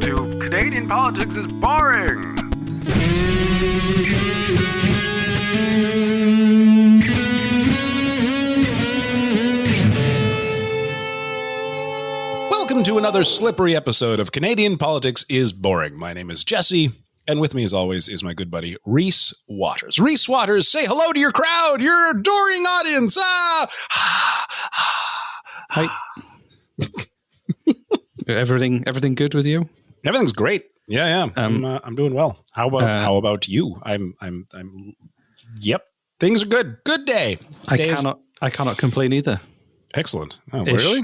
to Canadian Politics is Boring. Welcome to another slippery episode of Canadian Politics is Boring. My name is Jesse, and with me as always is my good buddy Reese Waters. Reese Waters, say hello to your crowd, your adoring audience. Hi. Everything good with you? Everything's great. Yeah. I'm doing well. How about you? Yep. Things are good. Good day. I cannot complain either. Excellent. Oh, Ish. really?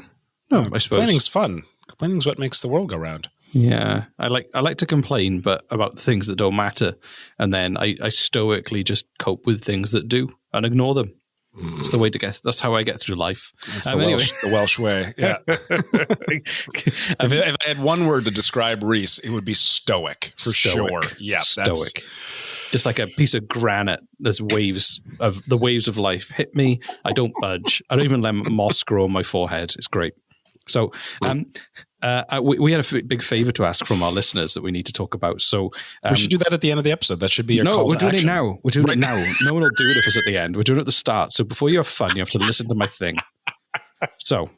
No, I suppose Complaining's fun. Complaining's what makes the world go round. Yeah, I like to complain, but about things that don't matter, and then I stoically just cope with things that do and ignore them. It's the way to get. That's how I get through life. That's the Welsh way. Yeah. if I had one word to describe Reese, it would be stoic for sure. Yeah, stoic. Just like a piece of granite. There's waves of life hit me. I don't budge. I don't even let moss grow on my forehead. It's great. So, we had a big favor to ask from our listeners that we need to talk about. So we should do that at the end of the episode. That should be your call to action. We're doing it now. No one will do it if it's at the end. We're doing it at the start. So before you have fun, you have to listen to my thing. So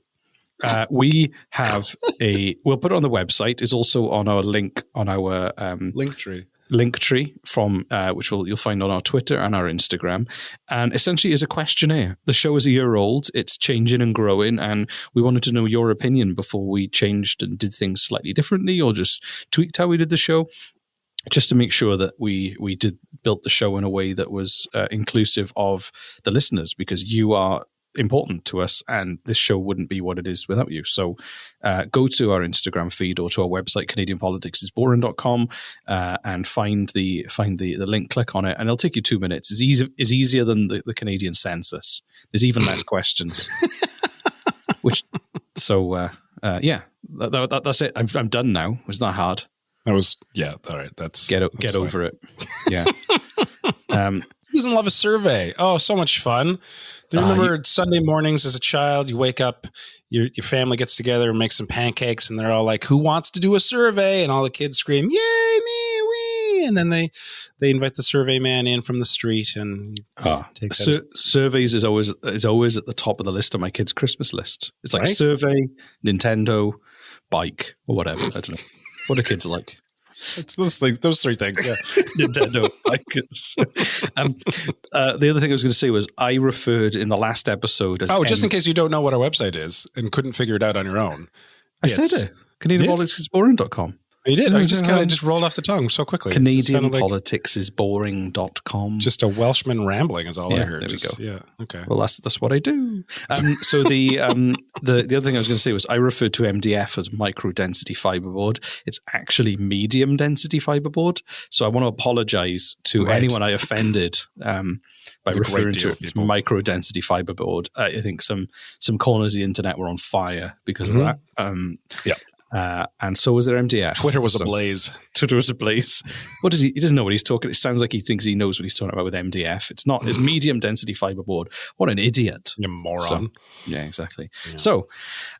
we have we'll put it on the website. It's also on our link on our Linktree from which you'll find on our Twitter and our Instagram, and essentially is a questionnaire. The show is a year old; it's changing and growing, and we wanted to know your opinion before we changed and did things slightly differently, or just tweaked how we did the show, just to make sure that we built the show in a way that was inclusive of the listeners, because you are important to us, and this show wouldn't be what it is without you. So go to our Instagram feed or to our website, CanadianPoliticsIsBoring.com, and find the link, click on it, and it'll take you 2 minutes. It's easier than the Canadian census. There's even less questions. That's it. I'm done now. It's not hard. All right. That's get over it. Yeah. Who doesn't love a survey? Oh, so much fun. Do you remember Sunday mornings as a child, you wake up, your family gets together and makes some pancakes, and they're all like, who wants to do a survey? And all the kids scream, yay, me, we. And then they invite the survey man in from the street and take surveys is always at the top of the list on my kids' Christmas list. It's like survey, Nintendo, bike, or whatever. I don't know. What do kids like? It's those three things, yeah. Nintendo. The other thing I was going to say was I referred in the last episode as just in case you don't know what our website is and couldn't figure it out on your own. I said it. CanadianPoliticsIsBoring.com. You did. I just rolled off the tongue so quickly. CanadianPoliticsIsBoring.com. Just a Welshman rambling is all I heard. There we go. Yeah. Okay. Well, that's what I do. So the other thing I was going to say was I referred to MDF as micro density fiberboard. It's actually medium density fiberboard. So I want to apologize to anyone I offended by referring to it as micro density fiberboard. I think some corners of the internet were on fire because of that. And so was their MDF. Twitter was ablaze. What does he doesn't know what he's talking. It sounds like he thinks he knows what he's talking about with MDF. It's not. It's medium density fiberboard. What an idiot. You moron. So, yeah, exactly. Yeah. So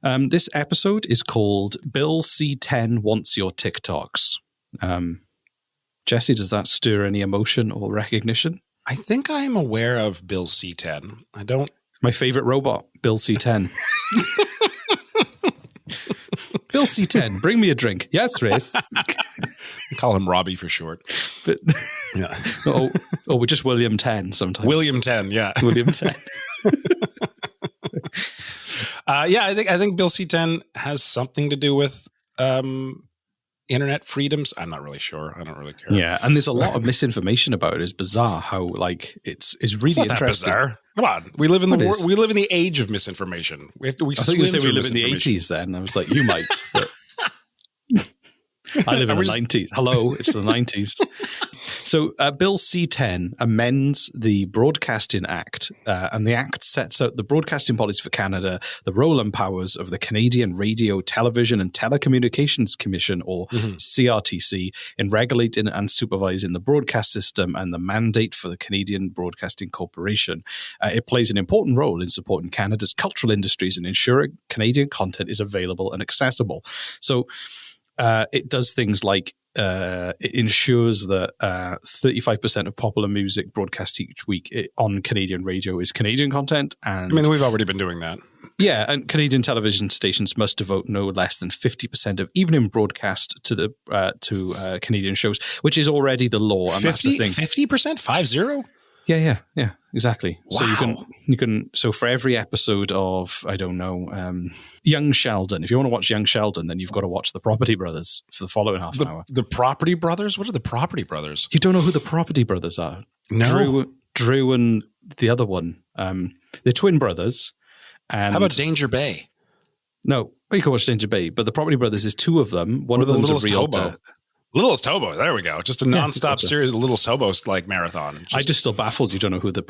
this episode is called Bill C10 Wants Your TikToks. Jesse, does that stir any emotion or recognition? I think I'm aware of Bill C10. I don't. My favorite robot, Bill C10. Bill C10, bring me a drink. Yes, Race. We call him Robbie for short. But, yeah. We're just William 10 sometimes. William 10, yeah. William 10. I think Bill C10 has something to do with internet freedoms. I'm not really sure. I don't really care. Yeah, and there's a lot of misinformation about it. It's bizarre how it's really not interesting. That bizarre. Come on, we live in we live in the age of misinformation. I thought you said we live in the 80s. Then I was like, you might. But I live in the 90s. Hello, it's the 90s. So Bill C10 amends the Broadcasting Act, and the Act sets out the broadcasting policy for Canada, the role and powers of the Canadian Radio, Television and Telecommunications Commission, or CRTC, in regulating and supervising the broadcast system and the mandate for the Canadian Broadcasting Corporation. It plays an important role in supporting Canada's cultural industries and ensuring Canadian content is available and accessible. So it does things like it ensures that 35% of popular music broadcast each week on Canadian radio is Canadian content. And I mean, we've already been doing that. Yeah, and Canadian television stations must devote no less than 50% of evening broadcast to Canadian shows, which is already the law. And 50, that's the thing. 50%? 50? Yeah, exactly. Wow. So you can. So for every episode of, I don't know, Young Sheldon, if you want to watch Young Sheldon, then you've got to watch the Property Brothers for the following half hour. The Property Brothers? What are the Property Brothers? You don't know who the Property Brothers are? No. Drew and the other one. They're twin brothers. And how about Danger Bay? No, you can watch Danger Bay, but the Property Brothers is two of them. One of them's a realtor. Littlest Hobo. There we go. Just a nonstop series of Littlest Hobo's like marathon. I just still baffled. You don't know who the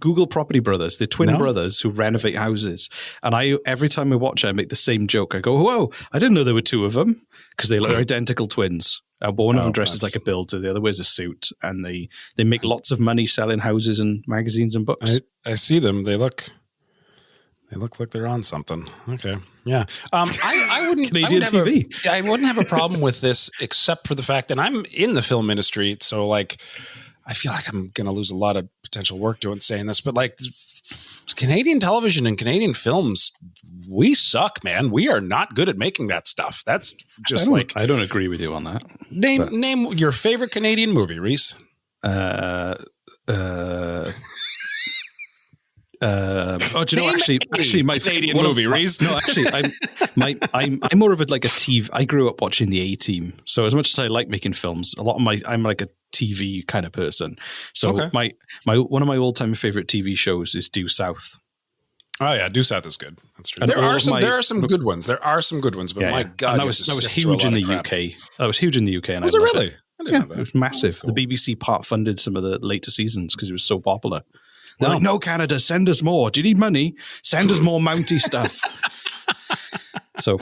Google Property Brothers, the twin brothers who renovate houses. And every time I watch it, I make the same joke. I go, whoa, I didn't know there were two of them because they look identical twins. But one of them dresses like a builder, the other wears a suit, and they make lots of money selling houses and magazines and books. I see them. They look like they're on something. Okay. Yeah. I wouldn't Canadian TV. I wouldn't have a problem with this except for the fact that I'm in the film industry. So like, I feel like I'm going to lose a lot of potential work saying this, but like Canadian television and Canadian films, we suck, man. We are not good at making that stuff. That's just I don't agree with you on that. Name your favorite Canadian movie, Reese. Do you know? Actually, my Canadian movie, Reese. No, actually, I'm more of a TV. I grew up watching the A-Team, so as much as I like making films, I'm like a TV kind of person. So my one of my all-time favorite TV shows is Due South. Oh yeah, Due South is good. That's true. There are some good ones. There are some good ones, but my God, and that was huge in the UK. That was huge in the UK, and was it really? It was massive. Cool. The BBC part-funded some of the later seasons because it was so popular. They're like, no, Canada, send us more. Do you need money? Send us more Mountie stuff. So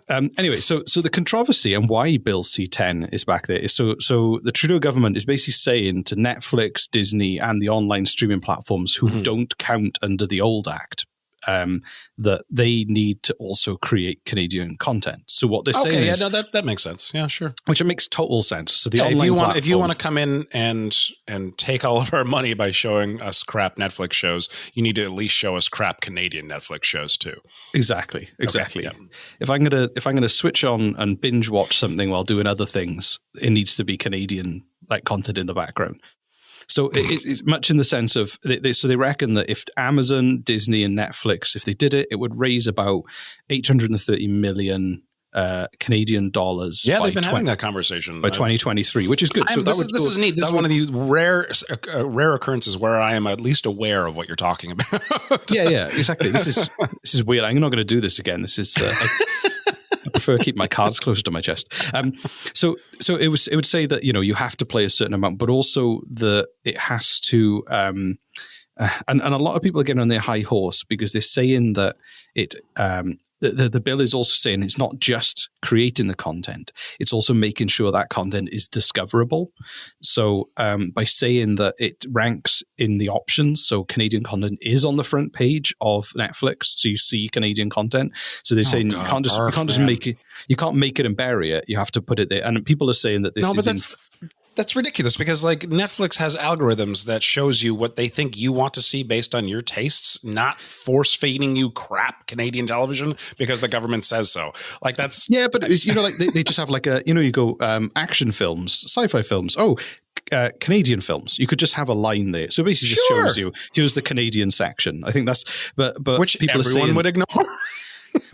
anyway, so the controversy and why Bill C10 is back there is so the Trudeau government is basically saying to Netflix, Disney, and the online streaming platforms who don't count under the old act, that they need to also create Canadian content. So what they're saying is... that makes sense. Yeah, sure. Which it makes total sense. So the if you want to come in and take all of our money by showing us crap Netflix shows, you need to at least show us crap Canadian Netflix shows too. Exactly. Okay, yeah. If I'm gonna switch on and binge watch something while doing other things, it needs to be Canadian like content in the background. So it's much in the sense of, so they reckon that if Amazon, Disney, and Netflix, if they did it, it would raise about 830 million Canadian dollars. Yeah, they've been having that conversation by 2023, which is good. So this is neat. This is one of these rare occurrences where I am at least aware of what you're talking about. yeah, exactly. This is weird. I'm not going to do this again. This is. I prefer to keep my cards closer to my chest. So it would say that you have to play a certain amount, but also it has to. And a lot of people are getting on their high horse because they're saying that it. The bill is also saying it's not just creating the content; it's also making sure that content is discoverable. So by saying that it ranks in the options, so Canadian content is on the front page of Netflix, so you see Canadian content. So they're saying you can't just make it, you can't make it and bury it. You have to put it there. And people are saying that that's ridiculous because like Netflix has algorithms that shows you what they think you want to see based on your tastes, not force feeding you crap Canadian television because the government says so. Like that's but it's, like they just have like a you go action films, sci-fi films. Canadian films. You could just have a line there. So basically, just shows you here's the Canadian section. I think that's but which people everyone would ignore.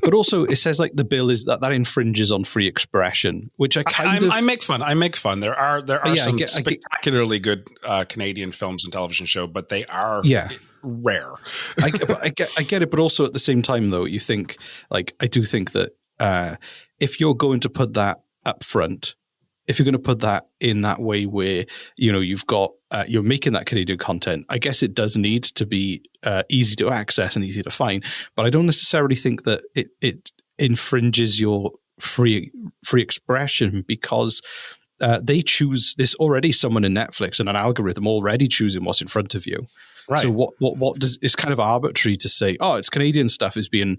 But also, it says like the bill is that infringes on free expression, which I make fun. I make fun. There are some spectacularly good Canadian films and television show, but they are rare. I get it, but also at the same time, though, you think like I do think that if you're going to put that up front, if you're going to put that in that way where you've got you're making that Canadian content, I guess it does need to be easy to access and easy to find. But I don't necessarily think that it infringes your free expression because they choose. There's already someone in Netflix and an algorithm already choosing what's in front of you. Right. So what does, it's kind of arbitrary to say, oh, it's Canadian stuff is being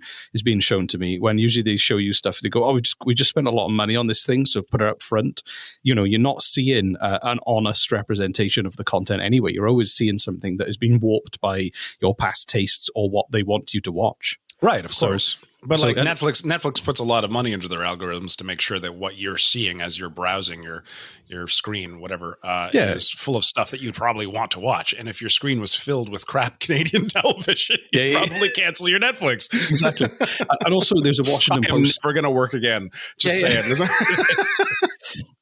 shown to me, when usually they show you stuff. They go, oh, we just spent a lot of money on this thing, so put it up front. You're not seeing an honest representation of the content anyway. You're always seeing something that has been warped by your past tastes or what they want you to watch. Right, of course. But like Netflix puts a lot of money into their algorithms to make sure that what you're seeing as you're browsing your screen, whatever, is full of stuff that you'd probably want to watch. And if your screen was filled with crap Canadian television, you'd probably cancel your Netflix. Exactly. And also, there's a Washington Post. Never going to work again. Just saying.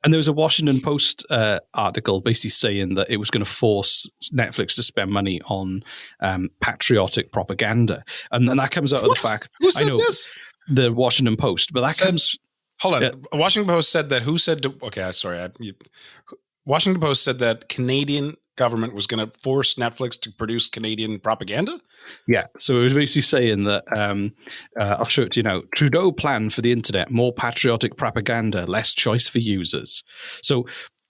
And there was a Washington Post article basically saying that it was going to force Netflix to spend money on patriotic propaganda. And then that comes out of the fact... Who said this? The Washington Post. But that comes... Hold on. Washington Post said that... Who said... Washington Post said that Canadian government was going to force Netflix to produce Canadian propaganda? Yeah. So it was basically saying that, I'll show it to you now, Trudeau plan for the internet, more patriotic propaganda, less choice for users. So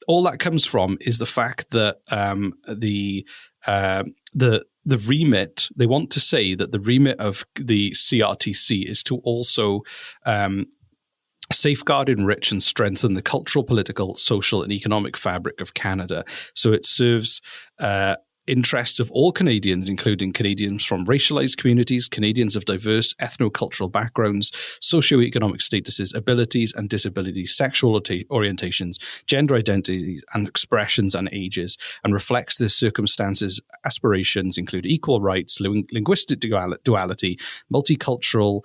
all that comes from is the fact that the remit, they want to say that the remit of the CRTC is to also safeguard, enrich, and strengthen the cultural, political, social, and economic fabric of Canada. So it serves interests of all Canadians, including Canadians from racialized communities, Canadians of diverse ethno-cultural backgrounds, socioeconomic statuses, abilities and disabilities, sexual orientations, gender identities and expressions and ages, and reflects the circumstances, aspirations, include equal rights, linguistic duality, multicultural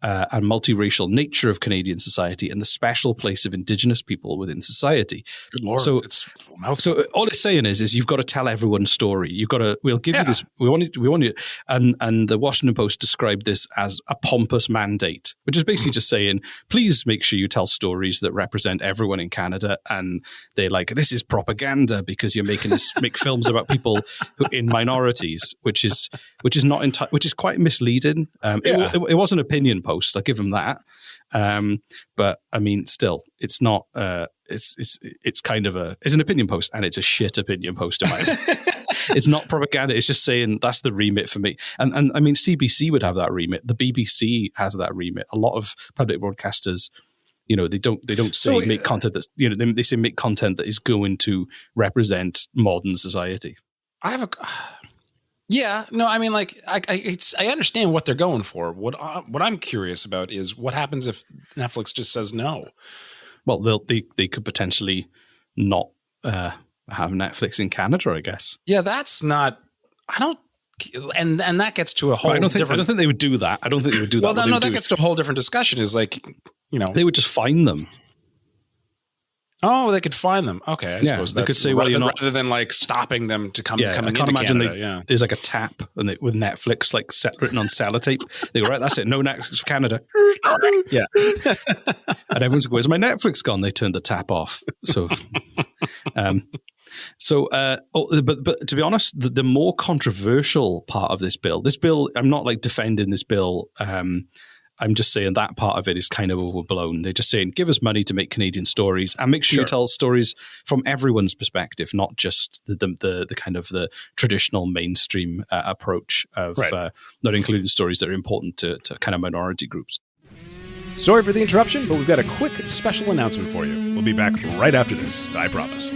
and multiracial nature of Canadian society, and the special place of Indigenous people within society. Good Lord, so all it's saying is you've got to tell everyone's story. You've got to. We'll give you this. We want you. And the Washington Post described this as a pompous mandate, which is basically just saying, please make sure you tell stories that represent everyone in Canada. And they're like, this is propaganda because you're making this make films about people in minorities, which is quite misleading. It was an opinion post. I'll give them that, but I mean, still, it's not. It's kind of it's an opinion post, and it's a shit opinion post in my opinion. It's not propaganda. It's just saying that's the remit for me. And I mean, CBC would have that remit. The BBC has that remit. A lot of public broadcasters, they don't say make content that's they say make content that is going to represent modern society. I have a. Yeah, no, I mean, like, I understand what they're going for. What I'm curious about is what happens if Netflix just says no. Well, they could potentially not have Netflix in Canada, I guess. Yeah, that's not. I don't. And that gets to a whole. I don't think they would do that. I don't think they would do that. Well, no, that gets to a whole different discussion. Is like, they would just fine them. Oh, they could find them. Okay, I suppose they could say, well, rather than like stopping them to coming into Canada. There's like a tap and with Netflix like written on sellotape. They go, right, that's it. No Netflix for Canada. Yeah, and everyone's like, where's my Netflix gone? They turned the tap off. So, but to be honest, the more controversial part of this bill, I'm not like defending this bill. I'm just saying that part of it is kind of overblown. They're just saying, give us money to make Canadian stories and make sure you tell stories from everyone's perspective, not just the kind of the traditional mainstream approach of not including stories that are important to kind of minority groups. Sorry for the interruption, but we've got a quick special announcement for you. We'll be back right after this, I promise.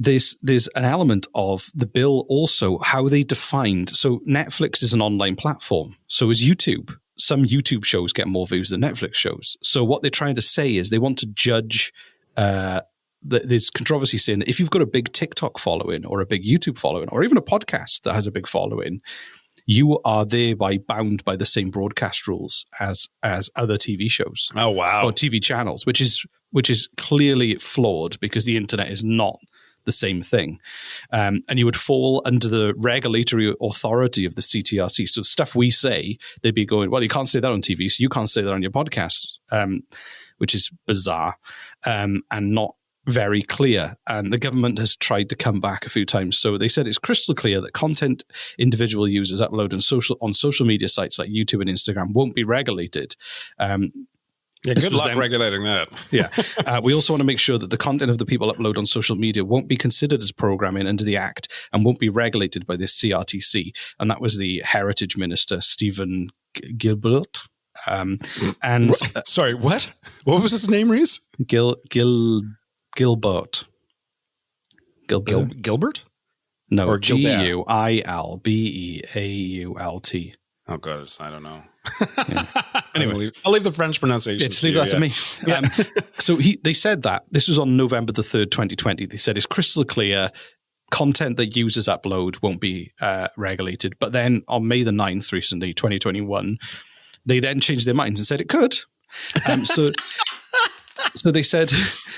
There's an element of the bill also how they defined. So Netflix is an online platform. So is YouTube. Some YouTube shows get more views than Netflix shows. So what they're trying to say is they want to judge. There's controversy saying that if you've got a big TikTok following or a big YouTube following or even a podcast that has a big following, you are thereby bound by the same broadcast rules as other TV shows. Oh wow! Or TV channels, which is clearly flawed because the internet is not the same thing. And you would fall under the regulatory authority of the CTRC. So the stuff we say, they'd be going, well, you can't say that on TV, so you can't say that on your podcast, which is bizarre and not very clear. And the government has tried to come back a few times. So they said it's crystal clear that content individual users upload on social media sites like YouTube and Instagram won't be regulated. Yeah, This good was luck then- regulating that. Yeah. We also want to make sure that the content of the people upload on social media won't be considered as programming under the Act and won't be regulated by this CRTC. And that was the Heritage Minister, Stephen Gilbert. And Sorry, what? What was his name, Reese? Gilbert. Gilbert? Gilbert? No, Or Gilbert? Guilbeault. Oh, God, I don't know. Yeah. Anyway, I'll leave the French pronunciation. Yeah, just leave that to me. So they said that. This was on November the 3rd, 2020. They said it's crystal clear. Content that users upload won't be regulated. But then on May the 9th, recently, 2021, they then changed their minds and said it could. So they said,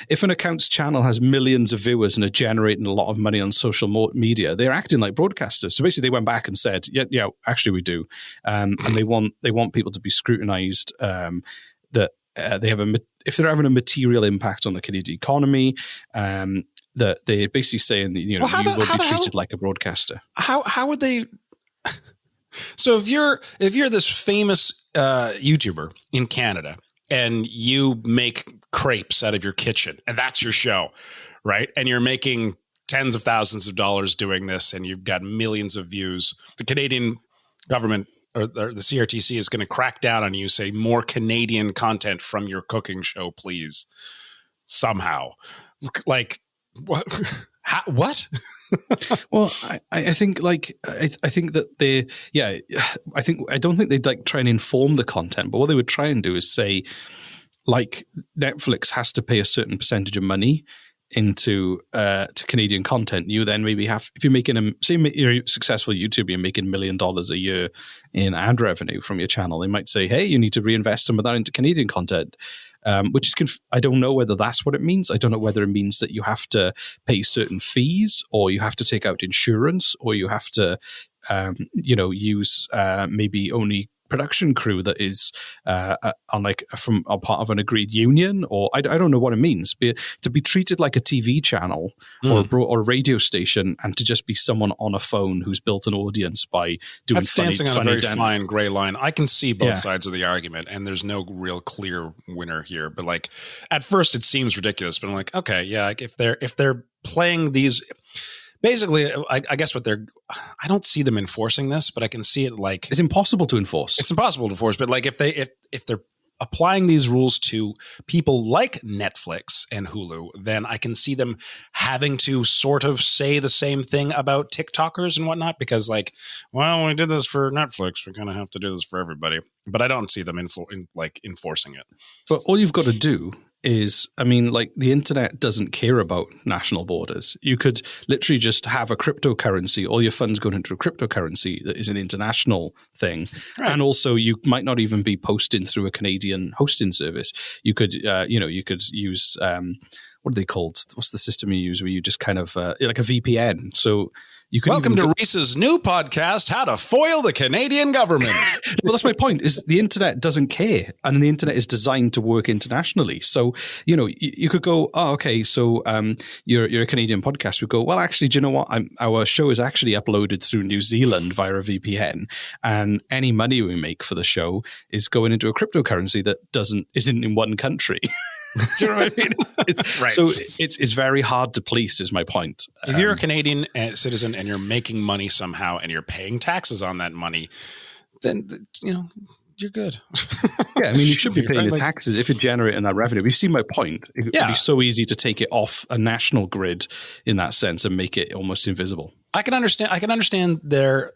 if an account's channel has millions of viewers and are generating a lot of money on social media, they're acting like broadcasters. So basically, they went back and said, yeah, actually we do, and they want people to be scrutinised that they have if they're having a material impact on the Canadian economy. That they're basically saying that you will be treated like a broadcaster. How would they? So if you're this famous YouTuber in Canada and you make crepes out of your kitchen and that's your show, right? And you're making tens of thousands of dollars doing this and you've got millions of views, the Canadian government or the CRTC is going to crack down on you, say more Canadian content from your cooking show, please. Somehow. Like, what? What? Well, I think like I think that I don't think they'd like try and inform the content, but what they would try and do is say, like, Netflix has to pay a certain percentage of money into to Canadian content. You then maybe have, if you're making you're a successful YouTuber, you're making $1 million a year in ad revenue from your channel. They might say, hey, you need to reinvest some of that into Canadian content. Which is, I don't know whether that's what it means. I don't know whether it means that you have to pay certain fees, or you have to take out insurance, or you have to, use maybe only production crew that is on like from a part of an agreed union, or I don't know what it means. To be treated like a TV channel or a radio station, and to just be someone on a phone who's built an audience by doing that's dancing on a very fine gray line. I can see both sides of the argument, and there's no real clear winner here. But like at first, it seems ridiculous. But I'm like, okay, yeah, like if they're playing these. Basically, I guess I don't see them enforcing this, but I can see it like it's impossible to enforce. It's impossible to enforce, but like if they're applying these rules to people like Netflix and Hulu, then I can see them having to sort of say the same thing about TikTokers and whatnot, because like, well, we did this for Netflix, we're going to have to do this for everybody. But I don't see them enforcing it. But all you've got to do is, I mean, like, the internet doesn't care about national borders. You could literally just have a cryptocurrency, all your funds going into a cryptocurrency that is an international thing. Right. And also you might not even be posting through a Canadian hosting service. You could, you could use, what are they called? What's the system you use where you just kind of, like a VPN. So you can Welcome to Reese's new podcast, How to Foil the Canadian Government. Well, that's my point, is the internet doesn't care, and the internet is designed to work internationally. So, you could go, oh, okay, so you're a Canadian podcast. We go, well, actually, do you know what? Our show is actually uploaded through New Zealand via a VPN, and any money we make for the show is going into a cryptocurrency that isn't in one country. Do you know what I mean? Right. So it's very hard to police, is my point. If you're a Canadian citizen and you're making money somehow and you're paying taxes on that money, then, you're good. Yeah, I mean, you should be paying the taxes if you're generating that revenue. You see my point. It would be so easy to take it off a national grid in that sense and make it almost invisible. I can understand where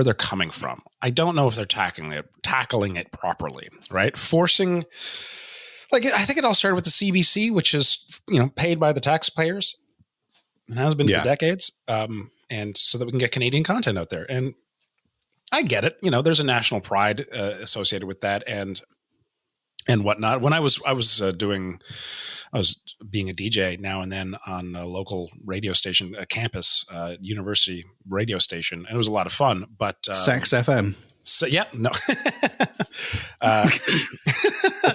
they're coming from. I don't know if they're tackling it properly, right? Forcing, like, I think it all started with the CBC, which is, paid by the taxpayers and has been for decades. And so that we can get Canadian content out there. And I get it. There's a national pride associated with that and whatnot. When I was being a DJ now and then on a local radio station, a campus university radio station, and it was a lot of fun. But Sex FM. So, yeah, no.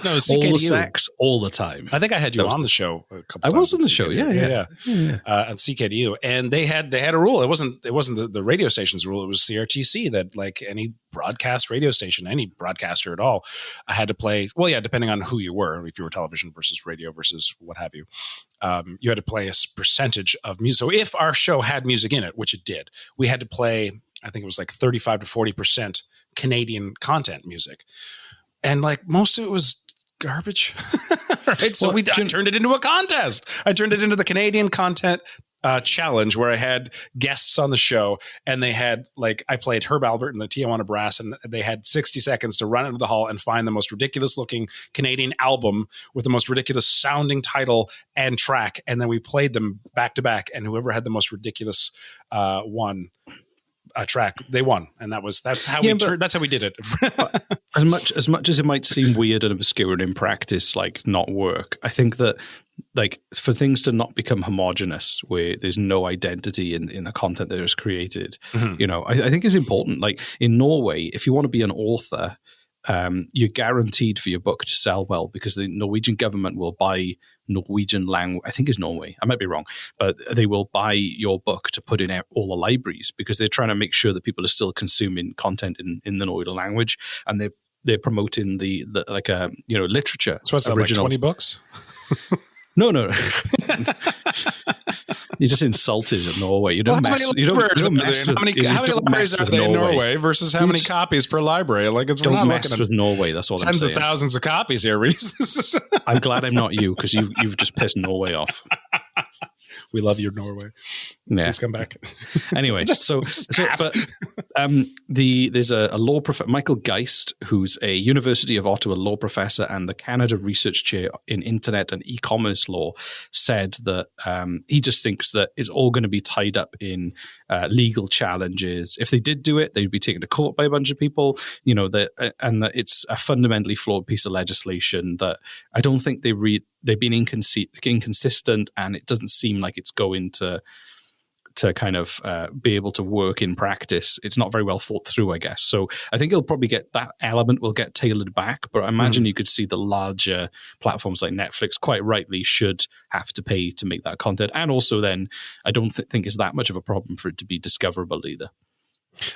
No, All CKDU. the sex, all the time. I think I had you That was on the- the show a couple I times. was on at the show. CKDU. Yeah. On CKDU, and they had a rule. It wasn't the radio station's rule. It was CRTC that like any broadcast radio station, any broadcaster at all, I had to play. Well, yeah, depending on who you were, if you were television versus radio versus what have you, you had to play a percentage of music. So if our show had music in it, which it did, we had to play. I think it was like 35 to 40% Canadian content music, and like most of it was garbage. Right. So I turned it into a contest. I turned it into the Canadian content challenge where I had guests on the show, and they had like, I played Herb Albert and the Tijuana Brass, and they had 60 seconds to run into the hall and find the most ridiculous looking Canadian album with the most ridiculous sounding title and track. And then we played them back to back, and whoever had the most ridiculous track, they won, and that's how we did it. as much as it might seem weird and obscure and in practice like not work, I think that like for things to not become homogenous where there's no identity in the content that is created, I think is important. Like in Norway, if you want to be an author, you're guaranteed for your book to sell well because the Norwegian government will buy Norwegian language. I think it's Norway. I might be wrong, but they will buy your book to put in all the libraries because they're trying to make sure that people are still consuming content in the Norwegian language, and they're promoting the like literature. So what's that, like 20 books? No. You just insulted Norway. You don't mess. You don't mess with. How many libraries are there in Norway versus how many copies per library? Like it's, we're not mess with Norway. That's all. Tens I'm of saying. thousands of copies here, Reese. I'm glad I'm not you because you've just pissed Norway off. We love you, Norway. Yeah. Please come back. Anyway, there's a law professor, Michael Geist, who's a University of Ottawa law professor and the Canada Research Chair in Internet and E-commerce law, said that he just thinks that it's all going to be tied up in legal challenges. If they did do it, they'd be taken to court by a bunch of people. And that it's a fundamentally flawed piece of legislation that I don't think they've been inconsistent, and it doesn't seem like it's going to kind of be able to work in practice. It's not very well thought through, I guess. So I think it'll probably that element will get tailored back, but I imagine you could see the larger platforms like Netflix quite rightly should have to pay to make that content. And also then I don't think it's that much of a problem for it to be discoverable either.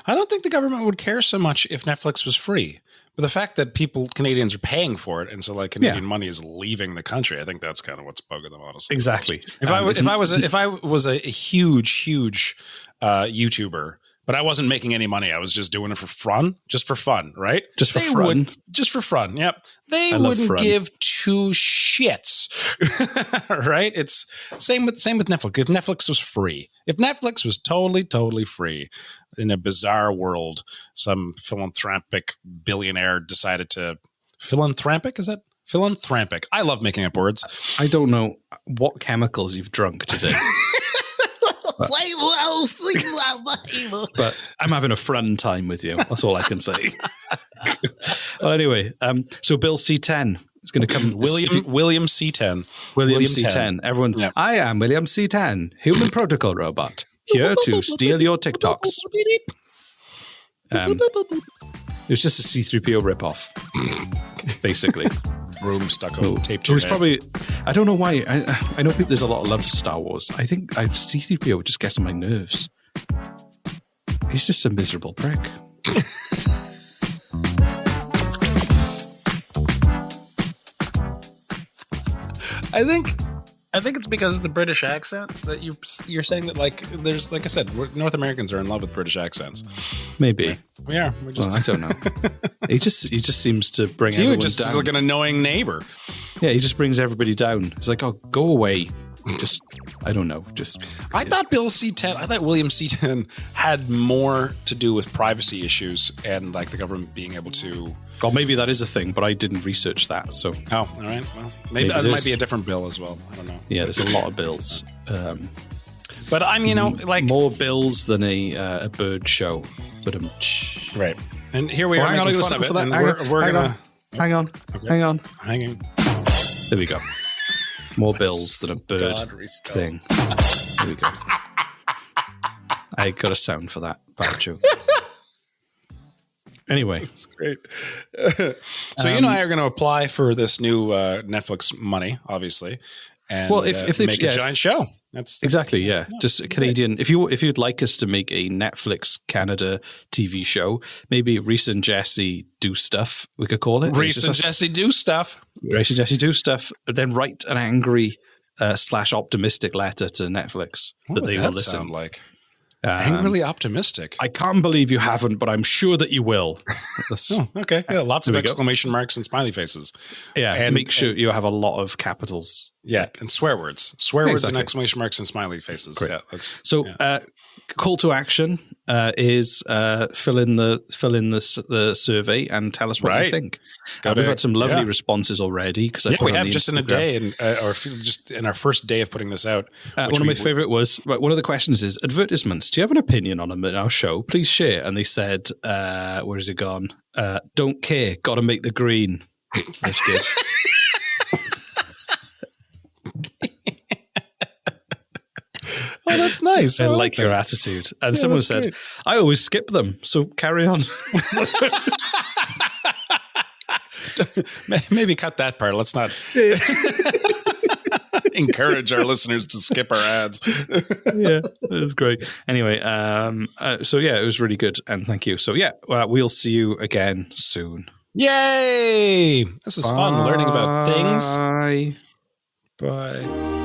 I don't think the government would care so much if Netflix was free. But the fact that Canadians are paying for it, and so like Canadian money is leaving the country, I think that's kind of what's bugging them, honestly. Exactly. If I was a huge YouTuber, but I wasn't making any money, I was just doing it for fun, right? Just for fun. Just for fun. Yep. They wouldn't give two shits, right? It's same with Netflix. If Netflix was free, if Netflix was totally free, in a bizarre world, some philanthropic billionaire decided to philanthropic. Is that philanthropic? I love making up words. I don't know what chemicals you've drunk today. But I'm having a fun time with you. That's all I can say. Well, anyway, so Bill C10 is going to come. William C10. William C10. Everyone, yep. I am William C10, human protocol robot, here to steal your TikToks. It was just a C3PO ripoff, basically. Room stucco taped to it was probably, I don't know why. I know there's a lot of love for Star Wars. I think C3PO just gets on my nerves. He's just a miserable prick. I think it's because of the British accent that you're saying that, like, there's, like I said, North Americans are in love with British accents. Maybe we are. We're just, I don't know. he just seems to bring everyone down. Just like an annoying neighbor. Yeah, he just brings everybody down. It's like, oh, go away. Just, I don't know. I thought William C10 had more to do with privacy issues and like the government being able to. Well, maybe that is a thing, but I didn't research that. So, all right. Well, maybe that might be a different bill as well. I don't know. Yeah, there's a lot of bills. But I'm, like more bills than a bird show. But right. And here we are. Hang on, making fun of it. For that. Hang on. Hang on. There we go. More bills than a bird thing. There we go. I got a sound for that bad joke. Anyway, That's great. So you and I are going to apply for this new Netflix money, obviously, and well, if they make a giant show. That's exactly, yeah. Just a Canadian. If you'd like us to make a Netflix Canada TV show, maybe Reese and Jesse do stuff. We could call it Reese and Jesse do stuff. Reese and Jesse do stuff. Then write an angry / optimistic letter to Netflix What that they would will that listen. sound like? Angrily optimistic. I can't believe you haven't, but I'm sure that you will. Okay. Yeah, lots of There we go. exclamation marks and smiley faces. Yeah, And make sure you have a lot of capitals. Yeah, and swear words. Swear words and Exactly. exclamation marks and smiley faces. Great. Yeah, that's So, call to action is fill in the survey and tell us what you Right. think. Got We've it. had some lovely Yeah. responses already because we have just in a day, and or just in our first day of putting this out. One of my favorite was one of the questions is advertisements. Do you have an opinion on them in our show? Please share. And they said, "Where has it gone? Don't care. Got to make the green." That's good. Oh, that's nice. I like your attitude. And someone that's said, great. "I always skip them, so carry on." Maybe cut that part. Let's not encourage our listeners to skip our ads. Yeah, it was great. Anyway, so yeah, it was really good, and thank you. So yeah, we'll see you again soon. Yay! This is fun learning about things. Bye. Bye.